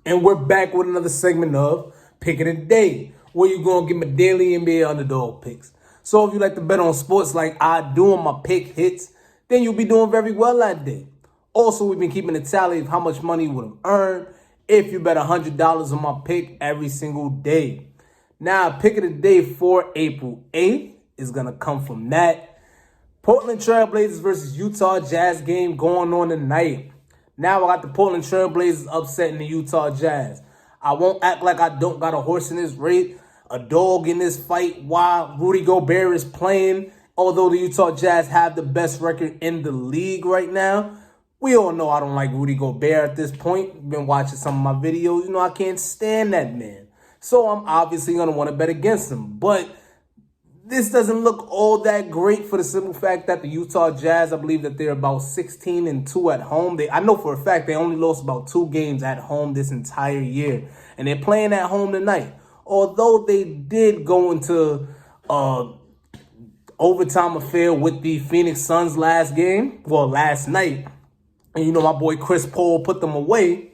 And we're back with another segment of Pick of the Day, where you're going to get my daily NBA underdog picks. So if you like to bet on sports like I do on my pick hits, then you'll be doing very well that day. Also, we've been keeping a tally of how much money you would have earned if you bet $100 on my pick every single day. Now, Pick of the Day for April 8th is going to come from that Portland Trailblazers versus Utah Jazz game going on tonight. Now I got the Portland Trailblazers upsetting the Utah Jazz. I won't act like I don't got a horse in this race, a dog in this fight while Rudy Gobert is playing. Although the Utah Jazz have the best record in the league right now, we all know I don't like Rudy Gobert at this point. You've been watching some of my videos. You know I can't stand that man. So I'm obviously going to want to bet against him. But this doesn't look all that great for the simple fact that the Utah Jazz, I believe that they're about 16-2 at home. I know for a fact they only lost about 2 games at home this entire year. And they're playing at home tonight. Although they did go into overtime affair with the Phoenix Suns last night. And you know my boy Chris Paul put them away.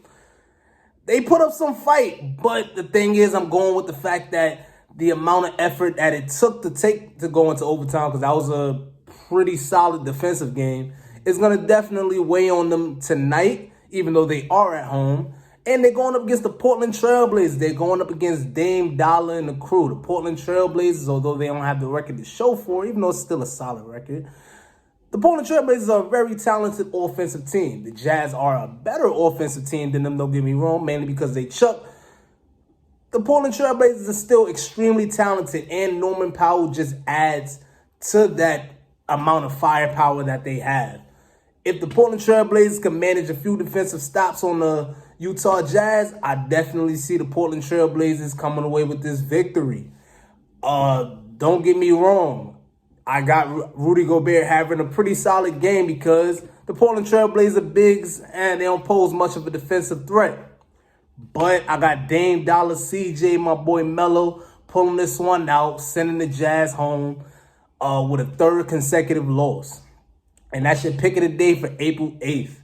They put up some fight. But the thing is, I'm going with the fact that the amount of effort that it took to go into overtime, because that was a pretty solid defensive game, is going to definitely weigh on them tonight, even though they are at home. And they're going up against the Portland Trailblazers. They're going up against Dame Dollar and the crew. The Portland Trailblazers, although they don't have the record to show for it, even though it's still a solid record, the Portland Trailblazers are a very talented offensive team. The Jazz are a better offensive team than them, don't get me wrong, mainly because they chuck. The Portland Trailblazers are still extremely talented, and Norman Powell just adds to that amount of firepower that they have. If the Portland Trailblazers can manage a few defensive stops on the Utah Jazz, I definitely see the Portland Trailblazers coming away with this victory. Don't get me wrong. I got Rudy Gobert having a pretty solid game because the Portland Trailblazers bigs and they don't pose much of a defensive threat. But I got Dame Dollar, CJ, my boy Melo, pulling this one out, sending the Jazz home with a 3rd consecutive loss. And that's your Pick of the Day for April 8th.